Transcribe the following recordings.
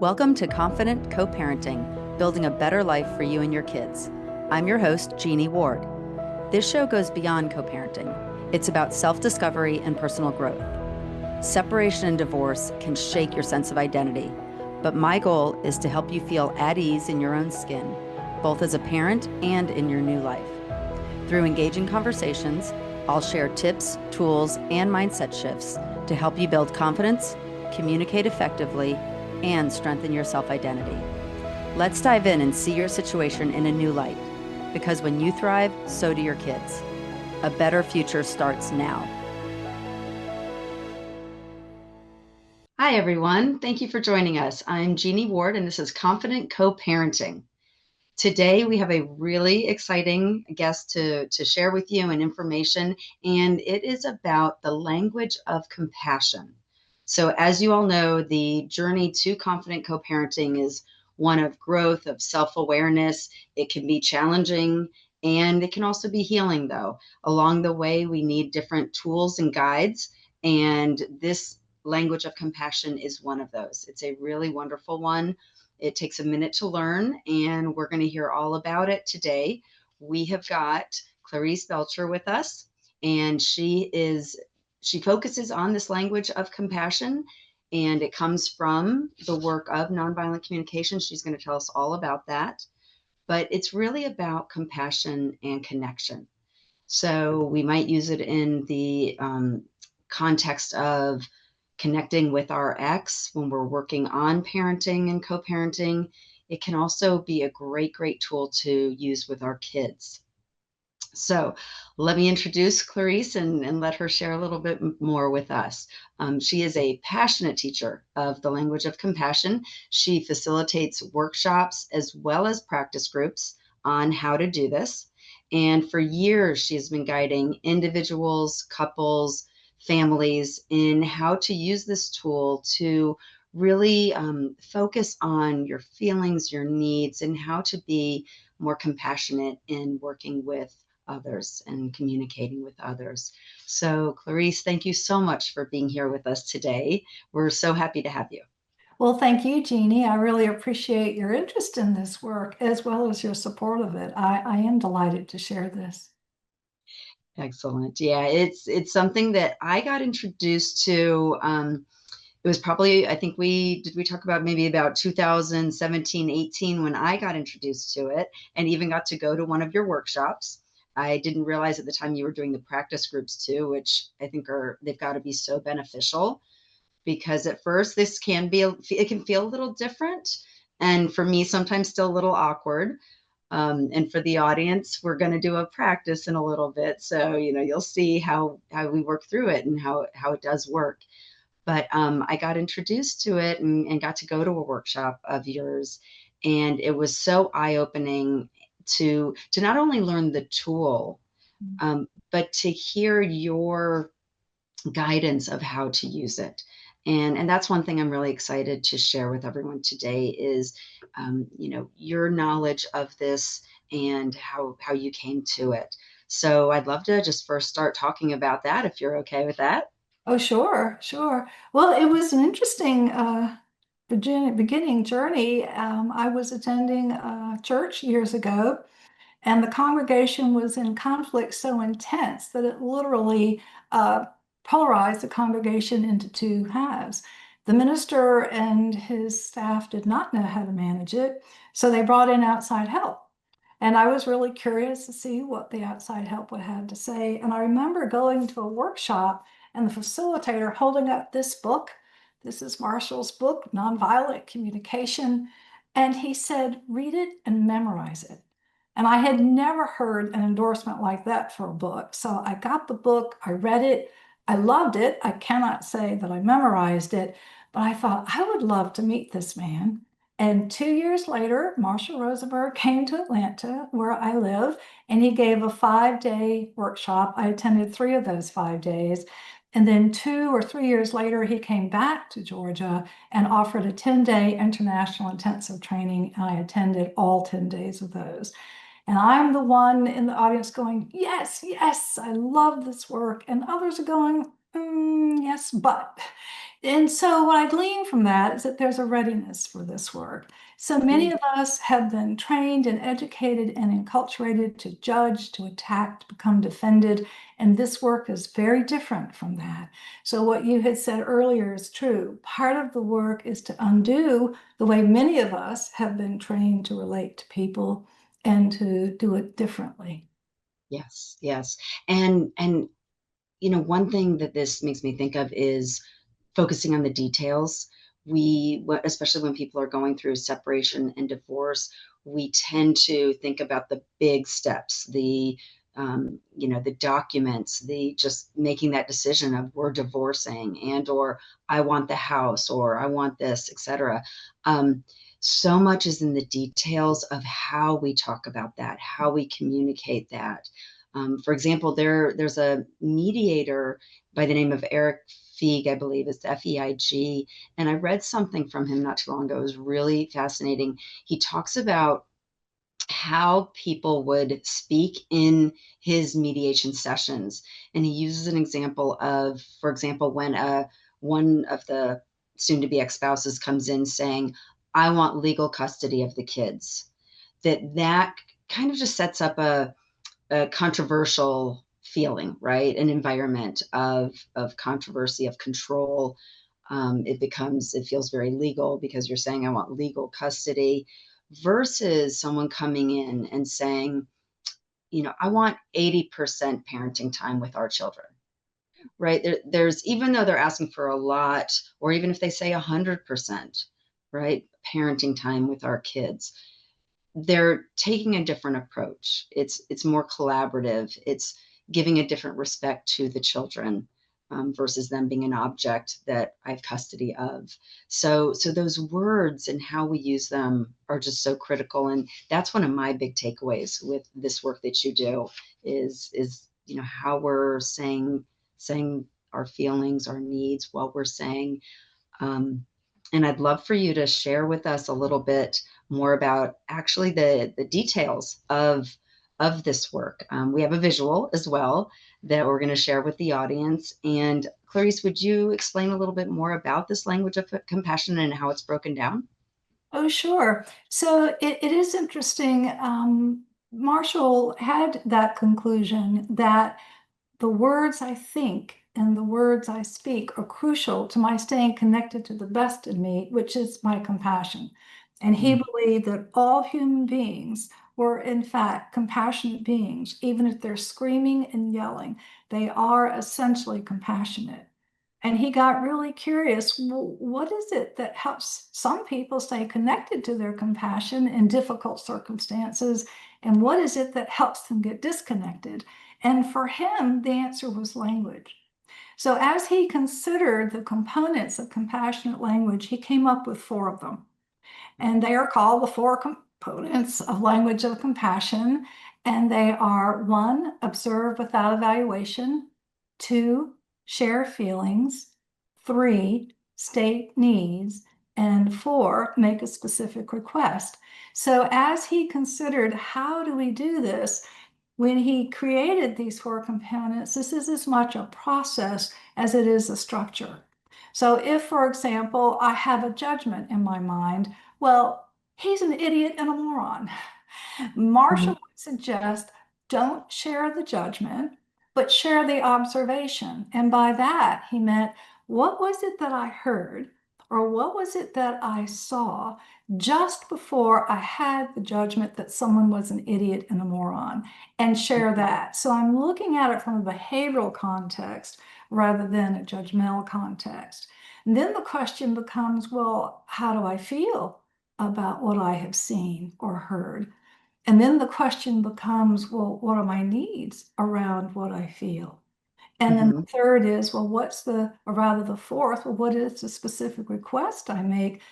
Welcome to Confident Coparenting, building a better life for you and your kids. I'm your host, Jeanne Ward. This show goes beyond co-parenting. It's about self-discovery and personal growth. Separation and divorce can shake your sense of identity, but my goal is to help you feel at ease in your own skin, both as a parent and in your new life. Through engaging conversations, I'll share tips, tools, and mindset shifts to help you build confidence, communicate effectively, and strengthen your self-identity. Let's dive in and see your situation in a new light, because when you thrive, so do your kids. A better future starts now. Hi, everyone. Thank you for joining us. I'm Jeanne Ward, and this is Confident Coparenting. Today, we have a really exciting guest to share with you and information, and it is about the language of compassion. So as you all know, the journey to confident co-parenting is one of growth, of self-awareness. It can be challenging, and it can also be healing, though. Along the way, we need different tools and guides, and this language of compassion is one of those. It's a really wonderful one. It takes a minute to learn, and we're going to hear all about it today. We have got Clarice Belcher with us, and she focuses on this language of compassion, and it comes from the work of nonviolent communication. She's going to tell us all about that, but it's really about compassion and connection. So we might use it in the context of connecting with our ex when we're working on parenting and co-parenting. It can also be a great tool to use with our kids. So let me introduce Clarice and let her share a little bit more with us. She is a passionate teacher of the language of compassion. She facilitates workshops as well as practice groups on how to do this. And for years, she has been guiding individuals, couples, families in how to use this tool to really focus on your feelings, your needs, and how to be more compassionate in working with others and communicating with others. So Clarice, thank you so much for being here with us today. We're so happy to have you. Well, thank you, Jeanne. I really appreciate your interest in this work as well as your support of it. I am delighted to share this. Excellent. Yeah, it's something that I got introduced to. It was probably, I think we talk about maybe about 2017, 18 when I got introduced to it and even got to go to one of your workshops. I didn't realize at the time you were doing the practice groups too, which I think they've got to be so beneficial, because at first it can feel a little different. And for me, sometimes still a little awkward. And for the audience, we're going to do a practice in a little bit. So, you'll see how we work through it and how it does work. But I got introduced to it and got to go to a workshop of yours. And it was so eye-opening to not only learn the tool, but to hear your guidance of how to use it. And that's one thing I'm really excited to share with everyone today is, your knowledge of this and how you came to it. So I'd love to just first start talking about that, if you're okay with that. Oh, sure. Well, it was an interesting beginning journey. I was attending a church years ago, and the congregation was in conflict so intense that it literally uh, polarized the congregation into two halves. The minister and his staff did not know how to manage it, so they brought in outside help. And I was really curious to see what the outside help would have to say. And I remember going to a workshop and the facilitator holding up this book. This is Marshall's book, Nonviolent Communication. And he said, read it and memorize it. And I had never heard an endorsement like that for a book. So I got the book, I read it, I loved it. I cannot say that I memorized it, but I thought I would love to meet this man. And 2 years later, Marshall Rosenberg came to Atlanta, where I live, and he gave a 5-day workshop. I attended 3 of those 5 days. And then 2 or 3 years later, he came back to Georgia and offered a 10-day international intensive training. And I attended all 10 days of those. And I'm the one in the audience going, yes, I love this work. And others are going, yes, but. And so what I glean from that is that there's a readiness for this work. So many Mm. of us have been trained and educated and enculturated to judge, to attack, to become defended, and this work is very different from that. So what you had said earlier is true. Part of the work is to undo the way many of us have been trained to relate to people and to do it differently. Yes, yes. And one thing that this makes me think of is focusing on the details. Especially when people are going through separation and divorce, we tend to think about the big steps, the documents, the just making that decision of we're divorcing and or I want the house or I want this, etc. Um, so much is in the details of how we talk about that, how we communicate that. For example, there's a mediator by the name of Eric Feig, I believe it's Feig. And I read something from him not too long ago. It was really fascinating. He talks about how people would speak in his mediation sessions. And he uses an example of, for example, when one of the soon to be ex-spouses comes in saying, I want legal custody of the kids, that kind of just sets up a controversial feeling, right? An environment of controversy, of control. It feels very legal because you're saying, I want legal custody, versus someone coming in and saying, I want 80% parenting time with our children, right? There's, even though they're asking for a lot, or even if they say 100%, right? Parenting time with our kids, they're taking a different approach. It's more collaborative. It's giving a different respect to the children, versus them being an object that I have custody of. So those words and how we use them are just so critical. And that's one of my big takeaways with this work that you do is how we're saying our feelings, our needs, what we're saying. um, and I'd love for you to share with us a little bit more about actually the details of this work. We have a visual as well that we're going to share with the audience. And Clarice, would you explain a little bit more about this language of compassion and how it's broken down? Oh, sure. So it is interesting. Marshall had that conclusion that the words I think and the words I speak are crucial to my staying connected to the best in me, which is my compassion. And he Mm. believed that all human beings were, in fact, compassionate beings. Even if they're screaming and yelling, they are essentially compassionate. And he got really curious. What is it that helps some people stay connected to their compassion in difficult circumstances? And what is it that helps them get disconnected? And for him, the answer was language. So as he considered the components of compassionate language, he came up with four of them. And they are called the four components of language of compassion. And they are one, observe without evaluation, two, share feelings, three, state needs, and four, make a specific request. So as he considered how do we do this, when he created these four components, this is as much a process as it is a structure. So if, for example, I have a judgment in my mind, well, he's an idiot and a moron. Marshall Mhm. would suggest don't share the judgment, but share the observation. And by that, he meant, what was it that I heard, or what was it that I saw just before I had the judgment that someone was an idiot and a moron, and share that. So I'm looking at it from a behavioral context rather than a judgmental context. And then the question becomes, well, how do I feel about what I have seen or heard? And then the question becomes, well, what are my needs around what I feel? And then the Mhm. third is, well, or rather the fourth, well, what is the specific request I make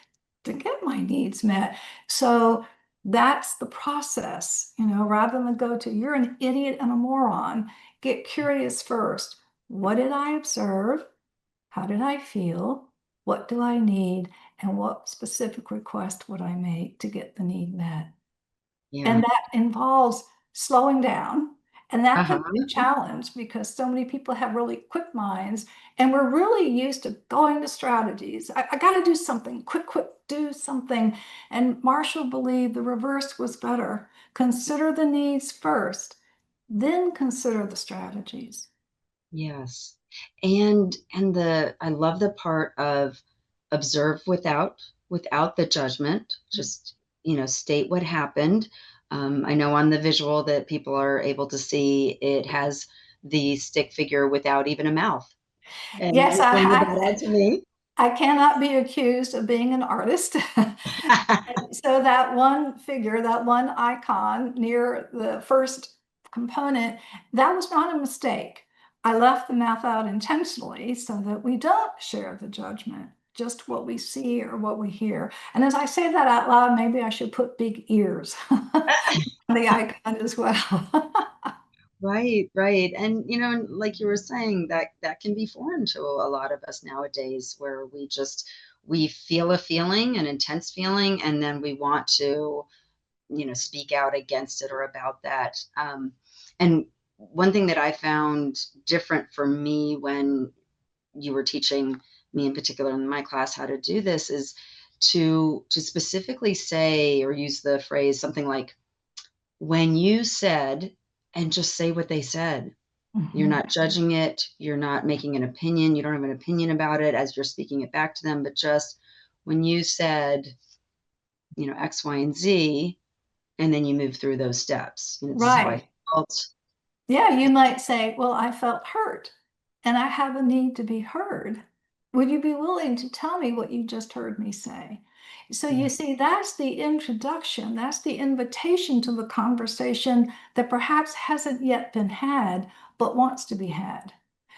to get my needs met? So that's the process, rather than go to, you're an idiot and a moron, get curious first. What did I observe? How did I feel? What do I need? And what specific request would I make to get the need met? Yeah. And that involves slowing down And that can be a Uh-huh. challenge because so many people have really quick minds and we're really used to going to strategies. I got to do something quick, quick, do something. And Marshall believed the reverse was better. Consider the needs first, then consider the strategies. Yes. And the I love the part of observe without the judgment, just, state what happened. I know on the visual that people are able to see, it has the stick figure without even a mouth. And Yes, you pointed that out to me. I cannot be accused of being an artist. So that one figure, that one icon near the first component, that was not a mistake. I left the math out intentionally so that we don't share the judgment, just what we see or what we hear. And as I say that out loud, maybe I should put big ears on the icon as well. Right, right. And like you were saying, that can be foreign to a lot of us nowadays, where we feel a feeling, an intense feeling, and then we want to, speak out against it or about that. And one thing that I found different for me when you were teaching me in particular in my class how to do this is to specifically say or use the phrase something like, when you said, and just say what they said. You're Mhm. not judging it. You're not making an opinion. You don't have an opinion about it as you're speaking it back to them, but just when you said, X, Y, and Z, and then you move through those steps. This is how I Right. felt. Yeah, you might say, well, I felt hurt and I have a need to be heard. Would you be willing to tell me what you just heard me say? So you Yes. see, that's the introduction, that's the invitation to the conversation that perhaps hasn't yet been had, but wants to be had.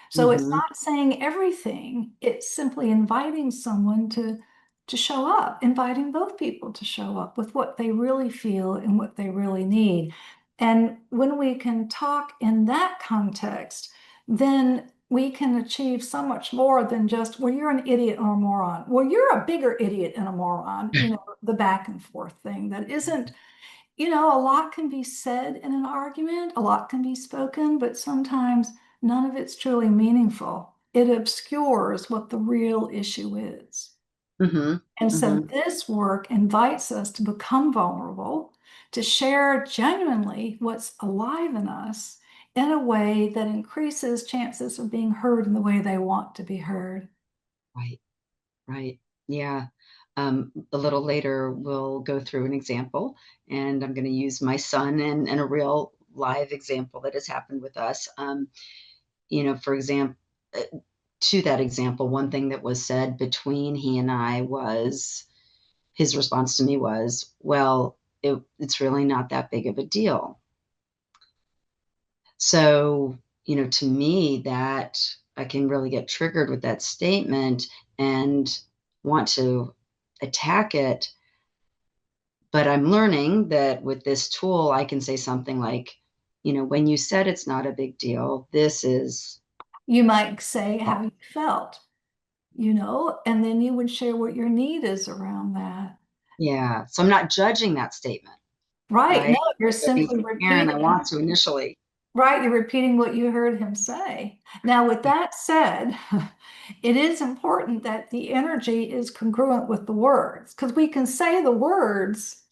So it's Mm-hmm. not saying everything, it's simply inviting someone to show up, inviting both people to show up with what they really feel and what they really need. And when we can talk in that context, then we can achieve so much more than just, well, you're an idiot or a moron. Well, you're a bigger idiot and a moron, the back and forth thing that isn't, a lot can be said in an argument, a lot can be spoken, but sometimes none of it's truly meaningful. It obscures what the real issue is. Mm-hmm. And so Mm-hmm. this work invites us to become vulnerable, to share genuinely what's alive in us in a way that increases chances of being heard in the way they want to be heard. Right. Right. Yeah. A little later, we'll go through an example, and I'm going to use my son and a real live example that has happened with us. For example, to that example, one thing that was said between he and I was his response to me was, well, it's really not that big of a deal. So, to me, that I can really get triggered with that statement and want to attack it. But I'm learning that with this tool, I can say something like, when you said it's not a big deal, this is, You might say how you felt, and then you would share what your need is around that. yeah. So I'm not judging that statement, Right. right? No, you're But being simply transparent, I repeating. want to initially. Right, you're repeating what you heard him say. Now, with that said, it is important that the energy is congruent with the words because we can say the words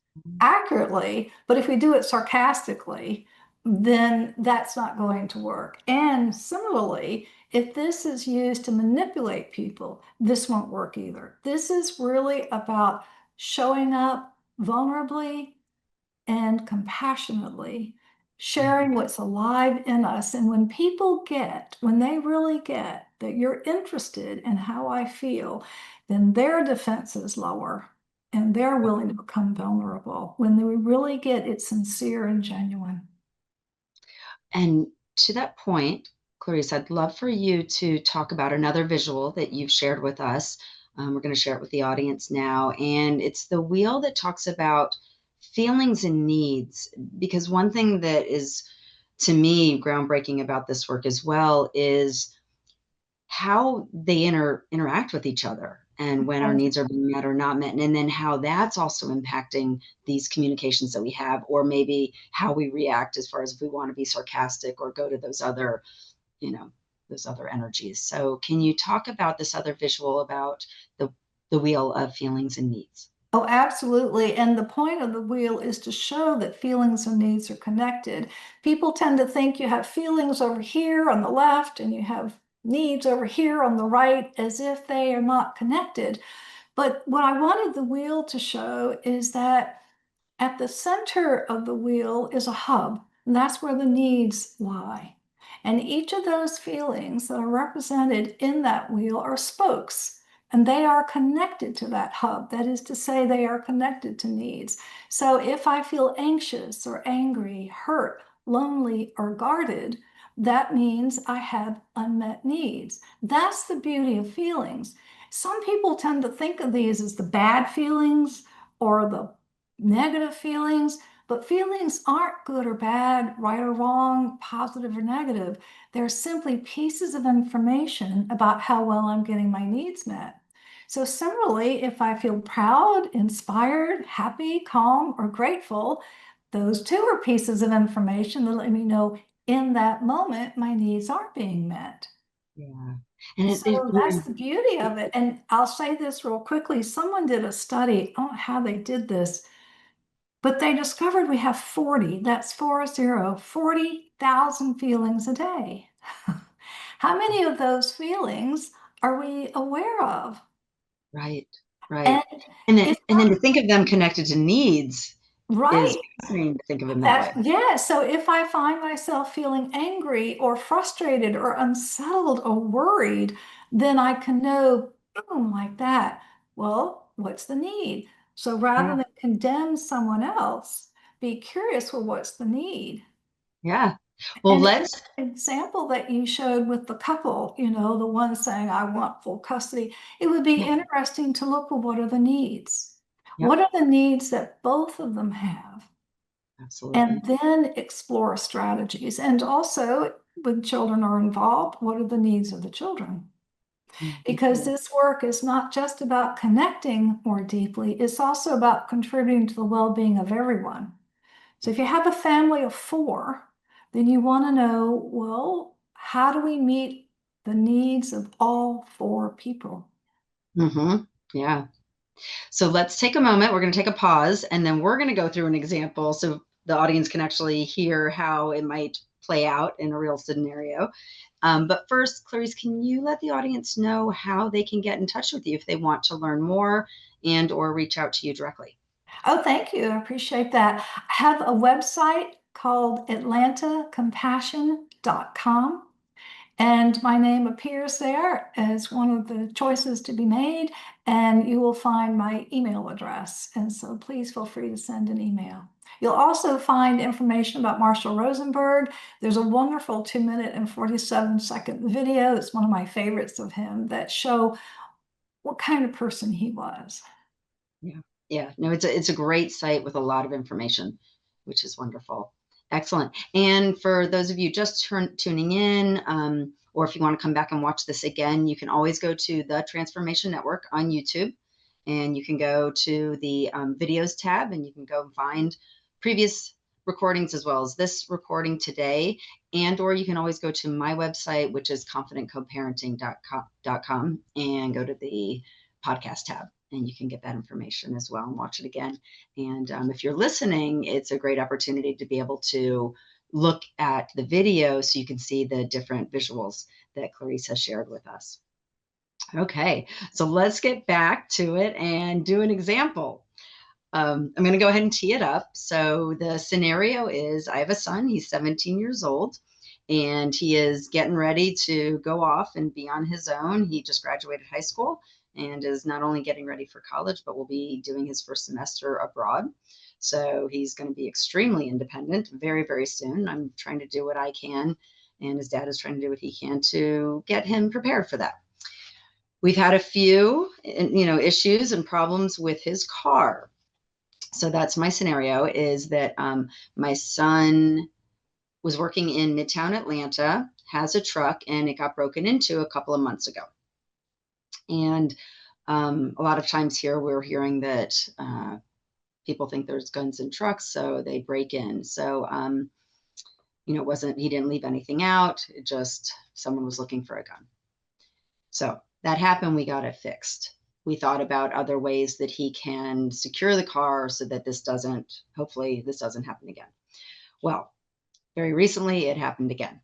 accurately, but if we do it sarcastically, then that's not going to work. And similarly, if this is used to manipulate people, this won't work either. This is really about showing up vulnerably and compassionately, sharing what's alive in us. And when they really get that you're interested in how I feel, then their defenses lower and they're willing to become vulnerable when they really get it's sincere and genuine. And to that point, Clarice, I'd love for you to talk about another visual that you've shared with us. We're going to share it with the audience now. And it's the wheel that talks about feelings and needs. Because one thing that is, to me, groundbreaking about this work as well is how they interact with each other. and when our needs are being met or not met, and then how that's also impacting these communications that we have, or maybe how we react as far as if we want to be sarcastic or go to those other, those other energies. So can you talk about this other visual about the wheel of feelings and needs? Oh, absolutely. And the point of the wheel is to show that feelings and needs are connected. People tend to think you have feelings over here on the left and you have needs over here on the right, as if they are not connected. But what I wanted the wheel to show is that at the center of the wheel is a hub, and that's where the needs lie. And each of those feelings that are represented in that wheel are spokes, and they are connected to that hub. That is to say, they are connected to needs. So if I feel anxious or angry, hurt, lonely, or guarded, that means I have unmet needs. That's the beauty of feelings. Some people tend to think of these as the bad feelings or the negative feelings, but feelings aren't good or bad, right or wrong, positive or negative. They're simply pieces of information about how well I'm getting my needs met. So similarly, if I feel proud, inspired, happy, calm, or grateful, those too are pieces of information that let me know in that moment my needs aren't being met. Yeah. And So that's the beauty of it. And I'll say this real quickly. Someone did a study, I don't know how they did this, but they discovered we have 40, that's 40,000 feelings a day. How many of those feelings are we aware of? right, And right. And then it's and then to think of them connected to needs is right. fascinating to think of them that That's, way. yeah. So if I find myself feeling angry or frustrated or unsettled or worried, then I can know, boom, like that. Well, what's the need? So rather Yeah. than condemn someone else, be curious, well, what's the need? Yeah. Well, And let's example that you showed with the couple, the one saying, I want full custody, it would be yeah, interesting to look at what are the needs? yep, What are the needs that both of them have? And absolutely. then explore strategies. And also, when children are involved, what are the needs of the children? Because Mhm. this work is not just about connecting more deeply, it's also about contributing to the well being of everyone. So if you have a family of four, then you want to know, well, how do we meet the needs of all four people? Yeah. So let's take a moment. We're going to take a pause, and then we're going to go through an example so the audience can actually hear how it might play out in a real scenario. But first, Clarice, can you let the audience know how they can get in touch with you if they want to learn more and or reach out to you directly? Oh, thank you. I appreciate that. I have a website called atlantacompassion.com. And my name appears there as one of the choices to be made, and you will find my email address. And so please feel free to send an email. You'll also find information about Marshall Rosenberg. There's a wonderful 2 minute and 47-second video. It's one of my favorites of him that show what kind of person he was. Yeah. Yeah. No, it's a great site with a lot of information, which is wonderful. Excellent. And for those of you just tuning in, or if you want to come back and watch this again, you can always go to the Transformation Network on YouTube, and you can go to the videos tab, and you can go and find previous recordings as well as this recording today. And or you can always go to my website, which is confidentcoparenting.com, and go to the podcast tab, and you can get that information as well and watch it again. And if you're listening, it's a great opportunity to be able to look at the video so you can see the different visuals that Clarice has shared with us. Okay, so let's get back to it and do an example. I'm going to go ahead and tee it up. So the scenario is I have a son, he's 17 years old, and he is getting ready to go off and be on his own. He just graduated high school and is not only getting ready for college, but will be doing his first semester abroad. So he's going to be extremely independent very, very soon. I'm trying to do what I can, and his dad is trying to do what he can to get him prepared for that. We've had a few, issues and problems with his car. So that's my scenario, is that my son was working in Midtown Atlanta, has a truck, and it got broken into a couple of months ago. And A lot of times here we're hearing that people think there's guns in trucks, so they break in. So, it wasn't, he didn't leave anything out. It just, someone was looking for a gun. So that happened. We got it fixed. We thought about other ways that he can secure the car so that hopefully this doesn't happen again. Well, very recently it happened again.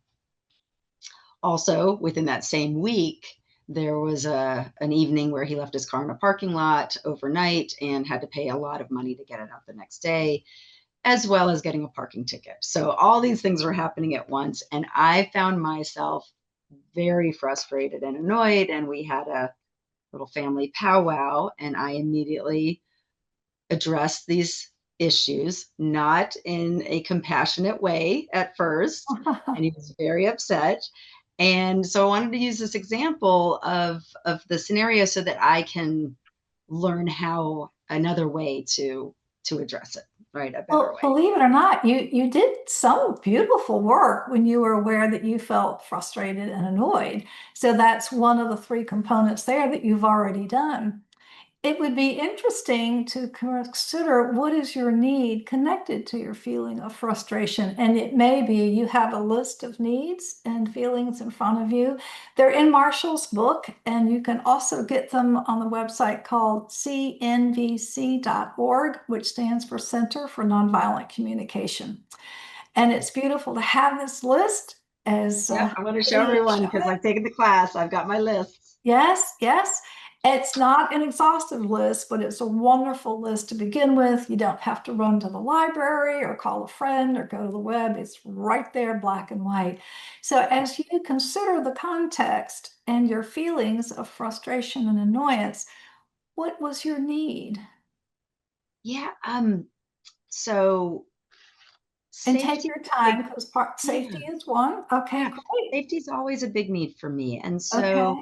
Also, within that same week, there was an evening where he left his car in a parking lot overnight and had to pay a lot of money to get it out the next day, as well as getting a parking ticket. So all these things were happening at once. And I found myself very frustrated and annoyed. And we had a little family powwow, and I immediately addressed these issues, not in a compassionate way at first. And he was very upset. And so I wanted to use this example of the scenario so that I can learn how another way to address it, right? A better Well, way. believe it or not, you did some beautiful work when you were aware that you felt frustrated and annoyed. So that's one of the three components there that you've already done. It would be interesting to consider what is your need connected to your feeling of frustration. And it may be you have a list of needs and feelings in front of you. They're in Marshall's book, and you can also get them on the website called cnvc.org, which stands for Center for Nonviolent Communication. And it's beautiful to have this list as Yeah, I'm going to show Katie has everyone shown because it. I've taken the class. I've got my lists. Yes, yes. It's not an exhaustive list, but it's a wonderful list to begin with. You don't have to run to the library or call a friend or go to the web. It's right there, black and white. So as you consider the context and your feelings of frustration and annoyance, what was your need? Yeah. So And take safety, your big, time because part yeah, safety is one. Okay, yeah. great. Safety is always a big need for me. And so,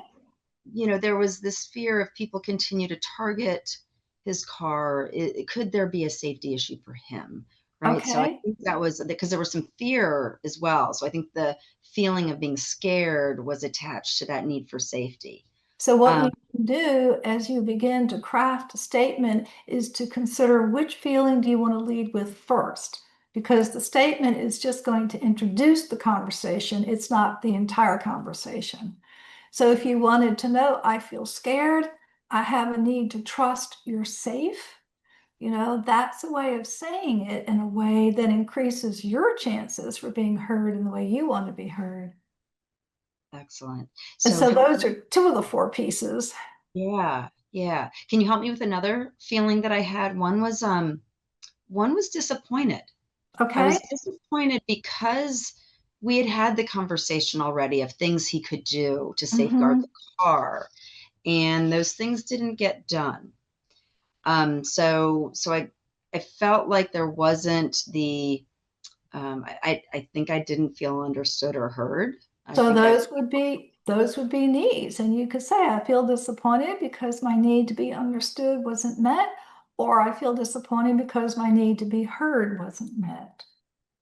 Okay, there was this fear if people continue to target his car, could there be a safety issue for him? Right. So I okay. think that was because there was some fear as well. So I think the feeling of being scared was attached to that need for safety. So what Um, you can do as you begin to craft a statement is to consider which feeling do you want to lead with first, because the statement is just going to introduce the conversation. It's not the entire conversation. So if you wanted to know, I feel scared, I have a need to trust you're safe, that's a way of saying it in a way that increases your chances for being heard in the way you want to be heard. Excellent. And So so those are two of the four pieces. yeah, yeah. Can you help me with another feeling that I had? One was disappointed. I Okay. was disappointed because we had had the conversation already of things he could do to safeguard Mm-hmm. the car, and those things didn't get done. So I felt like there wasn't the I think I didn't feel understood or heard. I So think I those would be needs. And you could say, I feel disappointed because my need to be understood wasn't met, or I feel disappointed because my need to be heard wasn't met.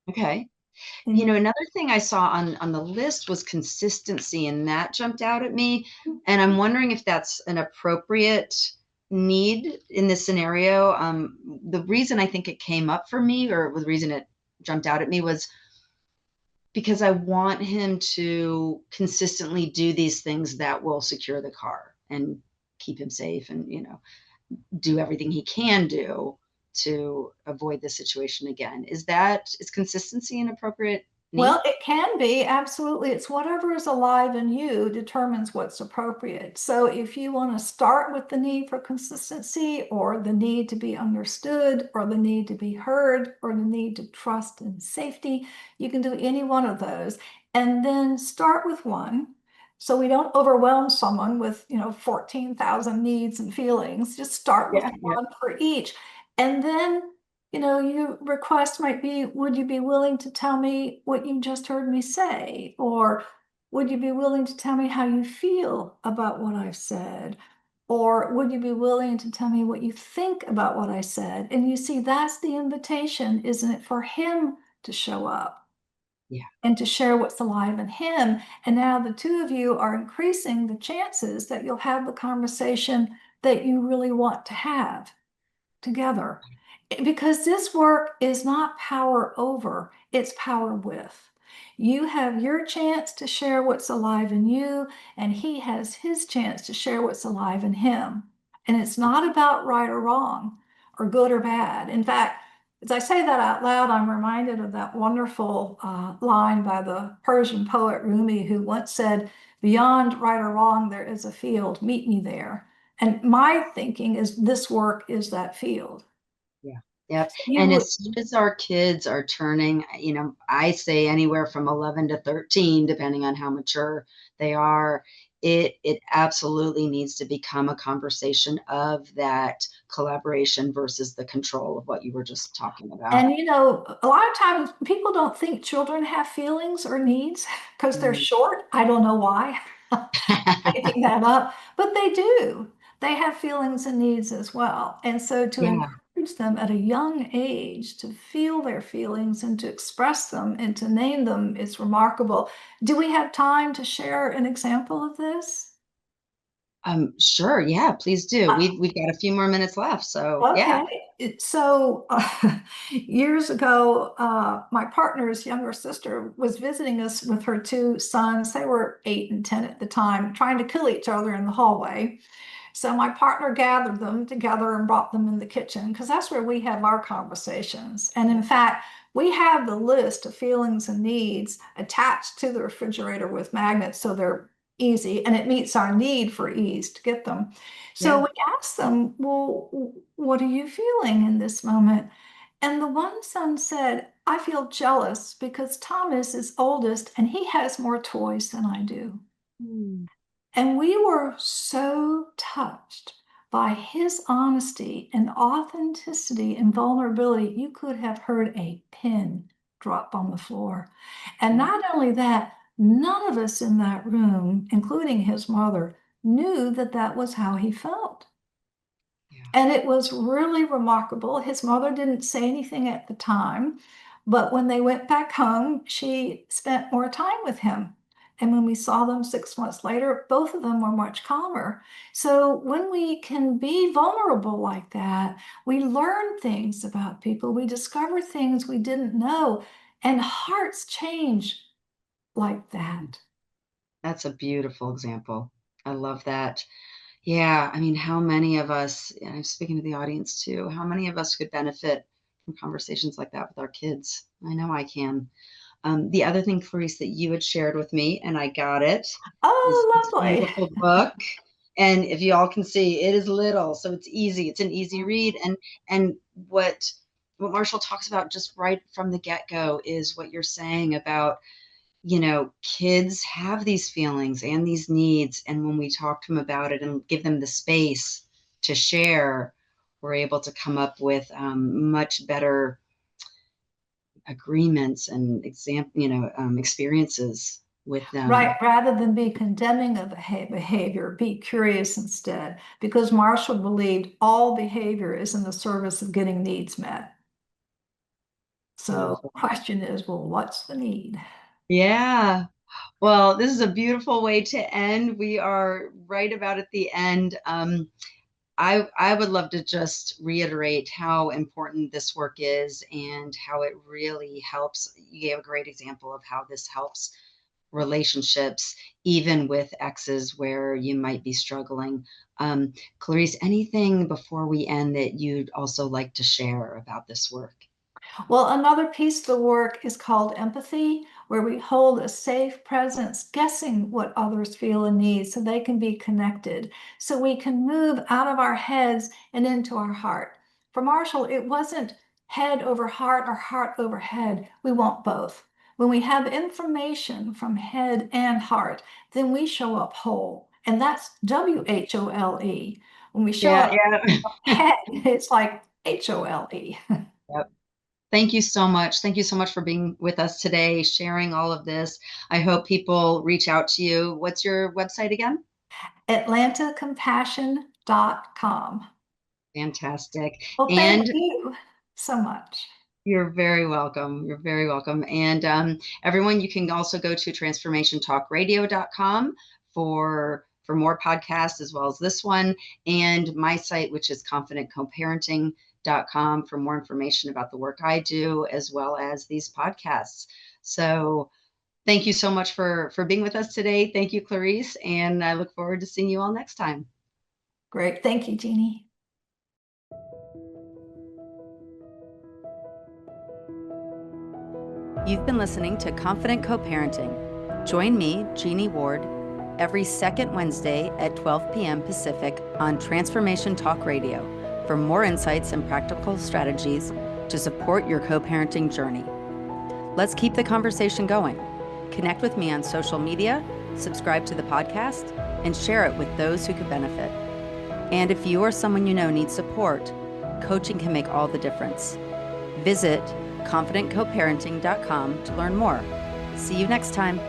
okay. And Another thing I saw on the list was consistency, and that jumped out at me. And I'm wondering if that's an appropriate need in this scenario. The reason I think it came up for me, or the reason it jumped out at me, was because I want him to consistently do these things that will secure the car and keep him safe and, do everything he can do to avoid the situation again. Is consistency an appropriate need? well, it can be, absolutely. It's whatever is alive in you determines what's appropriate. So if you want to start with the need for consistency, or the need to be understood, or the need to be heard, or the need to trust and safety, you can do any one of those. And then start with one. So we don't overwhelm someone with, 14,000 needs and feelings. Just start with Yeah, yeah. one for each. And then your request might be, would you be willing to tell me what you just heard me say? Or would you be willing to tell me how you feel about what I've said? Or would you be willing to tell me what you think about what I said? And you see, that's the invitation, isn't it, for him to show up Yeah. and to share what's alive in him. And now the two of you are increasing the chances that you'll have the conversation that you really want to have together. Because this work is not power over, it's power with. You have your chance to share what's alive in you, and he has his chance to share what's alive in him. And it's not about right or wrong or good or bad. In fact, as I say that out loud, I'm reminded of that wonderful line by the Persian poet Rumi, who once said, "Beyond right or wrong, there is a field. Meet me there." And my thinking is this work is that field. Yeah. Yep. You And would, as soon as our kids are turning, I say anywhere from 11 to 13, depending on how mature they are, it absolutely needs to become a conversation of that collaboration versus the control of what you were just talking about. and a lot of times people don't think children have feelings or needs because they're Mm. short. I don't know why. Making that up, but they do. They have feelings and needs as well. And so to Yeah. encourage them at a young age to feel their feelings and to express them and to name them is remarkable. Do we have time to share an example of this? Sure. Yeah, please do. We've got a few more minutes left. So yeah. Okay. So years ago, my partner's younger sister was visiting us with her two sons. They were 8 and 10 at the time, trying to kill each other in the hallway. So my partner gathered them together and brought them in the kitchen because that's where we have our conversations. And in fact, we have the list of feelings and needs attached to the refrigerator with magnets so they're easy and it meets our need for ease to get them. So Yeah. we asked them, well, what are you feeling in this moment? And the one son said, I feel jealous because Thomas is oldest and he has more toys than I do. Mm. And we were so touched by his honesty and authenticity and vulnerability. You could have heard a pin drop on the floor. And Yeah. not only that, none of us in that room, including his mother, knew that that was how he felt. Yeah. And it was really remarkable. His mother didn't say anything at the time, but when they went back home, she spent more time with him. And when we saw them 6 months later, both of them were much calmer. So when we can be vulnerable like that, we learn things about people, we discover things we didn't know, and hearts change like that. That's a beautiful example. I love that. Yeah, I mean, how many of us, and I'm speaking to the audience too, how many of us could benefit from conversations like that with our kids? I know I can. The other thing, Clarice, that you had shared with me, and I got it, is this Oh, lovely. beautiful book. And if you all can see, it is little, so it's easy. It's an easy read. And what Marshall talks about just right from the get-go is what you're saying about kids have these feelings and these needs. And when we talk to them about it and give them the space to share, we're able to come up with much better agreements and experiences with Right, them. rather than be condemning of behavior, be curious instead, because Marshall believed all behavior is in the service of getting needs met. So Beautiful. the question is, well, what's the need? Yeah. Well, this is a beautiful way to end. We are right about at the end. I would love to just reiterate how important this work is and how it really helps. You gave a great example of how this helps relationships, even with exes where you might be struggling. Clarice, anything before we end that you'd also like to share about this work? Well, another piece of the work is called empathy, where we hold a safe presence, guessing what others feel and need so they can be connected, so we can move out of our heads and into our heart. For Marshall, it wasn't head over heart or heart over head. We want both. When we have information from head and heart, then we show up whole. And that's WHOLE. When we show Yeah, up yeah. head, it's like HOLE. Yep. Thank you so much. Thank you so much for being with us today, sharing all of this. I hope people reach out to you. What's your website again? AtlantaCompassion.com. Fantastic. Well, thank And you so much. you're very welcome. You're very welcome. And everyone, you can also go to transformationtalkradio.com for for more podcasts as well as this one, and my site, which is confidentcoparenting.com, for more information about the work I do as well as these podcasts. So thank you so much for being with us today. Thank you, Clarice, and I look forward to seeing you all next time. Great. Thank you, Jeannie. You've been listening to Confident Coparenting. Join me, Jeanne Ward, every second Wednesday at 12 p.m. Pacific on Transformation Talk Radio for more insights and practical strategies to support your co-parenting journey. Let's keep the conversation going. Connect with me on social media, subscribe to the podcast, and share it with those who could benefit. And if you or someone you know needs support, coaching can make all the difference. Visit confidentcoparenting.com to learn more. See you next time.